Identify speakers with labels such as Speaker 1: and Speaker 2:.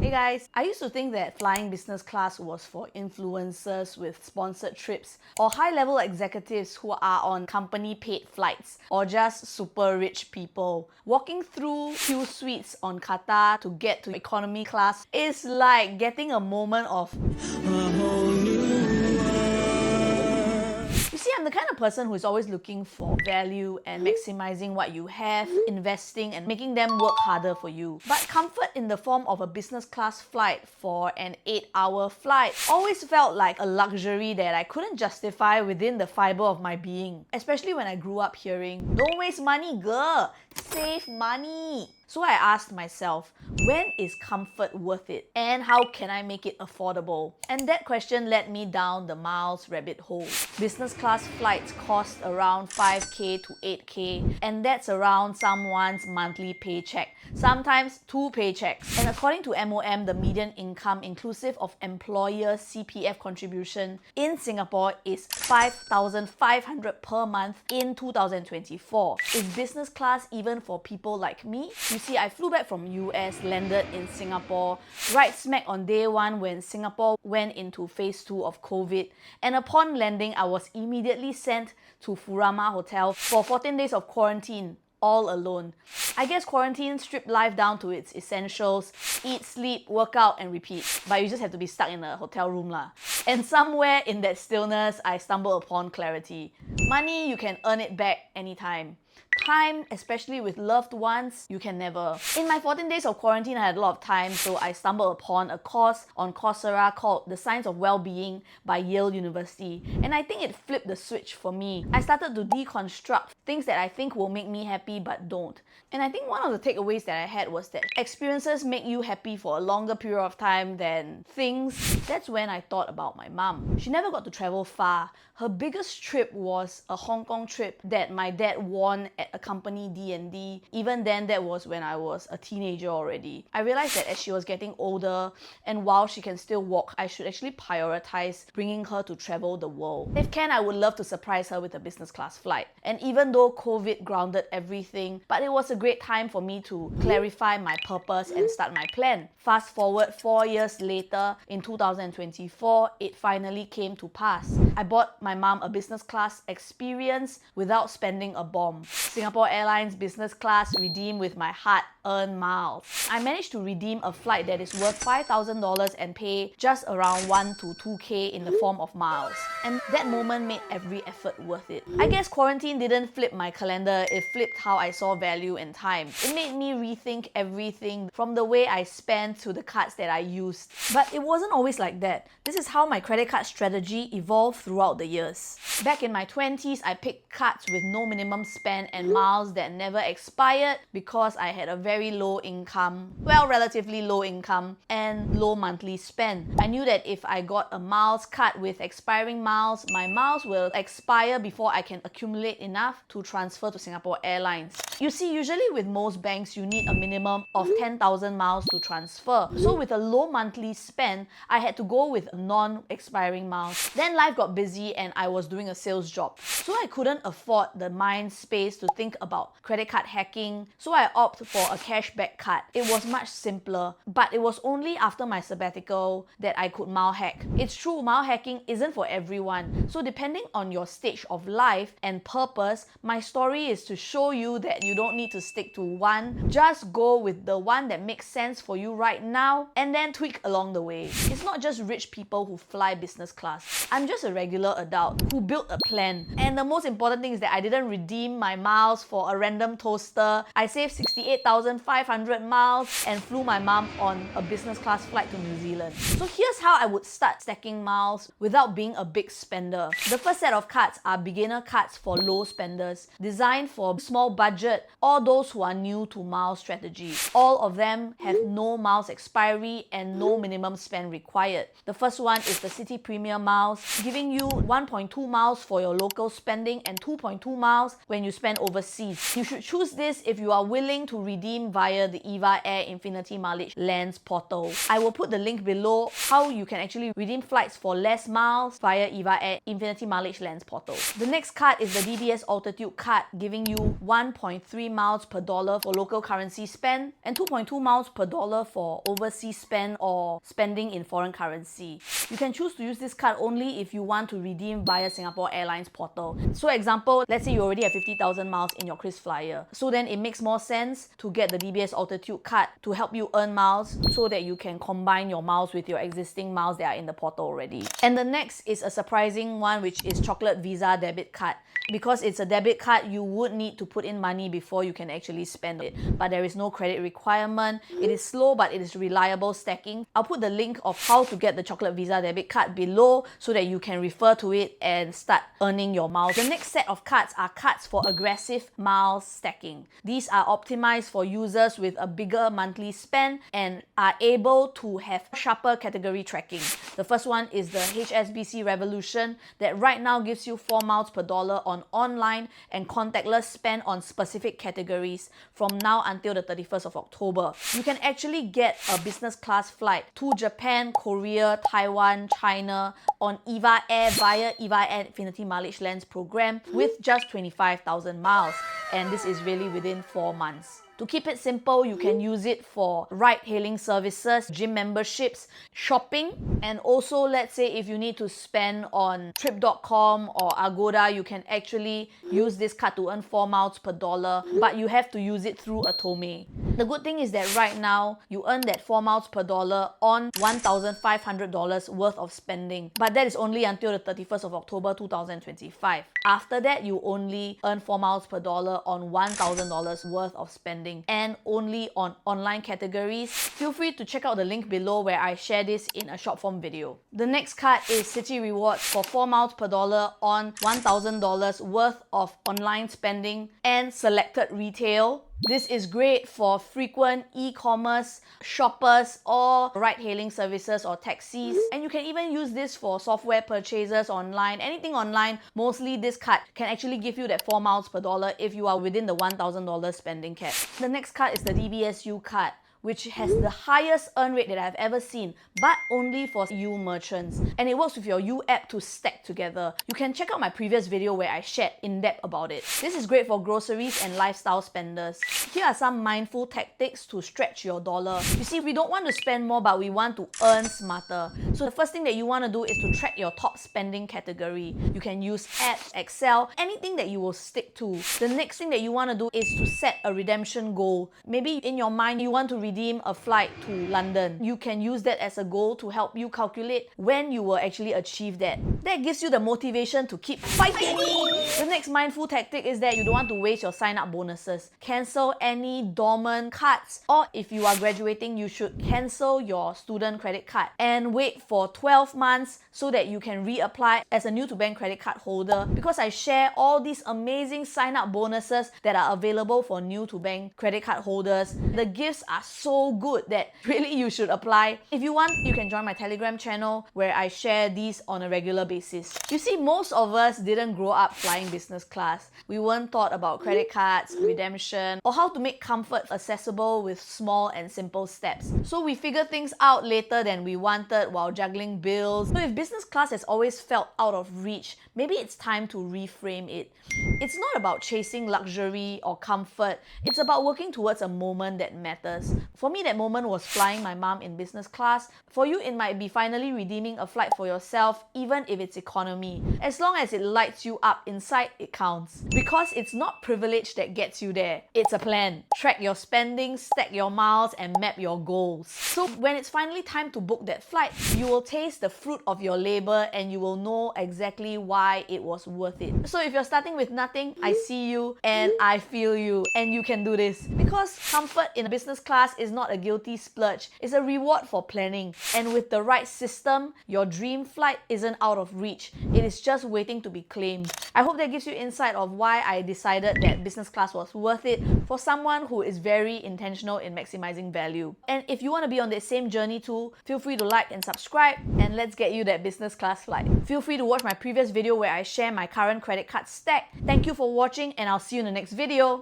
Speaker 1: Hey guys, I used to think that flying business class was for influencers with sponsored trips or high-level executives who are on company-paid flights or just super rich people. Walking through queue suites on Qatar to get to economy class is like getting a moment of I'm the kind of person who is always looking for value and maximizing what you have, investing and making them work harder for you. But comfort in the form of a business class flight for an 8-hour flight always felt like a luxury that I couldn't justify within the fiber of my being. Especially when I grew up hearing, "Don't waste money, girl! Save money!" So I asked myself, when is comfort worth it? And how can I make it affordable? And that question led me down the miles rabbit hole. Business class flights cost around 5k to 8k, and that's around someone's monthly paycheck, sometimes 2 paychecks. And according to MOM, the median income inclusive of employer CPF contribution in Singapore is 5,500 per month in 2024. Is business class even for people like me? You see, I flew back from US, landed in Singapore, right smack on day one when Singapore went into phase 2 of COVID, and upon landing, I was immediately sent to Furama Hotel for 14 days of quarantine, all alone. I guess quarantine stripped life down to its essentials: eat, sleep, work out and repeat. But you just have to be stuck in a hotel room lah. And somewhere in that stillness, I stumbled upon clarity. Money, you can earn it back anytime. Time, especially with loved ones, you can never. In my 14 days of quarantine, I had a lot of time, so I stumbled upon a course on Coursera called The Science of Wellbeing by Yale University. And I think it flipped the switch for me. I started to deconstruct things that I think will make me happy but don't. And I think one of the takeaways that I had was that experiences make you happy for a longer period of time than things. That's when I thought about my mom. She never got to travel far. Her biggest trip was a Hong Kong trip that my dad won at a company D&D. Even then, that was when I was a teenager already. I realized that as she was getting older and while she can still walk, I should actually prioritize bringing her to travel the world. If can, I would love to surprise her with a business class flight. And even though COVID grounded everything, but it was a great time for me to clarify my purpose and start my plan. Fast forward 4 years later, in 2024, it finally came to pass. I bought my mom a business class experience without spending a bomb. Singapore Airlines business class redeemed with my hard-earned miles. I managed to redeem a flight that is worth $5,000 and pay just around 1 to 2k in the form of miles. And that moment made every effort worth it. I guess quarantine didn't flip my calendar, it flipped how I saw value and time. It made me rethink everything from the way I spent to the cards that I used. But it wasn't always like that. This is how my credit card strategy evolved throughout the years. Back in my 20s, I picked cards with no minimum spend and miles that never expired because I had a very low income, relatively low income and low monthly spend. I knew that if I got a miles card with expiring miles, my miles will expire before I can accumulate enough to transfer to Singapore Airlines. You see, usually with most banks, you need a minimum of 10,000 miles to transfer. So with a low monthly spend, I had to go with non-expiring miles. Then life got busy and I was doing a sales job. So I couldn't afford the mind space to think about credit card hacking, so I opted for a cashback card. It was much simpler, but it was only after my sabbatical that I could mile hack. It's true, mile hacking isn't for everyone. So depending on your stage of life and purpose, my story is to show you that you don't need to stick to one. Just go with the one that makes sense for you right now and then tweak along the way. It's not just rich people who fly business class. I'm just a regular adult who built a plan. And the most important thing is that I didn't redeem my miles for a random toaster. I saved 68,500 miles and flew my mom on a business class flight to New Zealand. So here's how I would start stacking miles without being a big spender. The first set of cards are beginner cards for low spenders, designed for small budget or those who are new to miles strategy. All of them have no miles expiry and no minimum spend required. The first one is the City Premier Miles, giving you 1.2 miles for your local spending and 2.2 miles when you spend overseas overseas. You should choose this if you are willing to redeem via the EVA Air Infinity Mileage Lands portal. I will put the link below how you can actually redeem flights for less miles via EVA Air Infinity Mileage Lands portal. The next card is the DBS Altitude Card, giving you 1.3 miles per dollar for local currency spend and 2.2 miles per dollar for overseas spend or spending in foreign currency. You can choose to use this card only if you want to redeem via Singapore Airlines portal. So example, let's say you already have 50,000 miles in your KrisFlyer. So then it makes more sense to get the DBS Altitude Card to help you earn miles so that you can combine your miles with your existing miles that are in the portal already. And the next is a surprising one, which is Chocolate Visa Debit Card. Because it's a debit card, you would need to put in money before you can actually spend it. But there is no credit requirement. It is slow, but it is reliable stacking. I'll put the link of how to get the Chocolate Visa Debit Card below so that you can refer to it and start earning your miles. The next set of cards are cards for aggressive miles stacking. These are optimized for users with a bigger monthly spend and are able to have sharper category tracking. The first one is the HSBC Revolution that right now gives you 4 miles per dollar on online and contactless spend on specific categories from now until the 31st of October. You can actually get a business class flight to Japan, Korea, Taiwan, China on EVA Air via EVA Air Infinity Mileage Lands program with just 25,000 miles. And this is really within 4 months. To keep it simple, you can use it for ride-hailing services, gym memberships, shopping, and also let's say if you need to spend on Trip.com or Agoda, you can actually use this card to earn 4 miles per dollar, but you have to use it through Atome. The good thing is that right now, you earn that 4 miles per dollar on $1,500 worth of spending, but that is only until the 31st of October 2025. After that, you only earn 4 miles per dollar on $1,000 worth of spending and only on online categories. Feel free to check out the link below where I share this in a short form video. The next card is City Rewards for 4 miles per dollar on $1,000 worth of online spending and selected retail. This is great for frequent e-commerce shoppers or ride-hailing services or taxis. And you can even use this for software purchases online, anything online. Mostly this card can actually give you that 4 miles per dollar if you are within the $1,000 spending cap. The next card is the DBS U card, which has the highest earn rate that I've ever seen, but only for U merchants. And it works with your U app to stack together. You can check out my previous video where I shared in depth about it. This is great for groceries and lifestyle spenders. Here are some mindful tactics to stretch your dollar. You see, we don't want to spend more, but we want to earn smarter. So the first thing that you want to do is to track your top spending category. You can use apps, Excel, anything that you will stick to. The next thing that you want to do is to set a redemption goal. Maybe in your mind, you want to redeem a flight to London. You can use that as a goal to help you calculate when you will actually achieve that. That gives you the motivation to keep fighting. The next mindful tactic is that you don't want to waste your sign-up bonuses. Cancel any dormant cards, or if you are graduating, you should cancel your student credit card and wait for 12 months so that you can reapply as a new-to-bank credit card holder, because I share all these amazing sign-up bonuses that are available for new-to-bank credit card holders. The gifts are so good that really you should apply. If you want, you can join my Telegram channel where I share these on a regular basis. You see, most of us didn't grow up flying business class. We weren't taught about credit cards, redemption, or how to make comfort accessible with small and simple steps. So we figured things out later than we wanted while juggling bills. So if business class has always felt out of reach, maybe it's time to reframe it. It's not about chasing luxury or comfort. It's about working towards a moment that matters. For me, that moment was flying my mom in business class. For you, it might be finally redeeming a flight for yourself, even if it's economy. As long as it lights you up inside, it counts. Because it's not privilege that gets you there. It's a plan. Track your spending, stack your miles, and map your goals. So when it's finally time to book that flight, you will taste the fruit of your labor and you will know exactly why it was worth it. So if you're starting with nothing, I see you and I feel you, and you can do this. Because comfort in business class is not a guilty splurge. It's a reward for planning. And with the right system, your dream flight isn't out of reach. It is just waiting to be claimed. I hope that gives you insight of why I decided that business class was worth it for someone who is very intentional in maximizing value. And if you want to be on that same journey too, feel free to like and subscribe, and let's get you that business class flight. Feel free to watch my previous video where I share my current credit card stack. Thank you for watching, and I'll see you in the next video.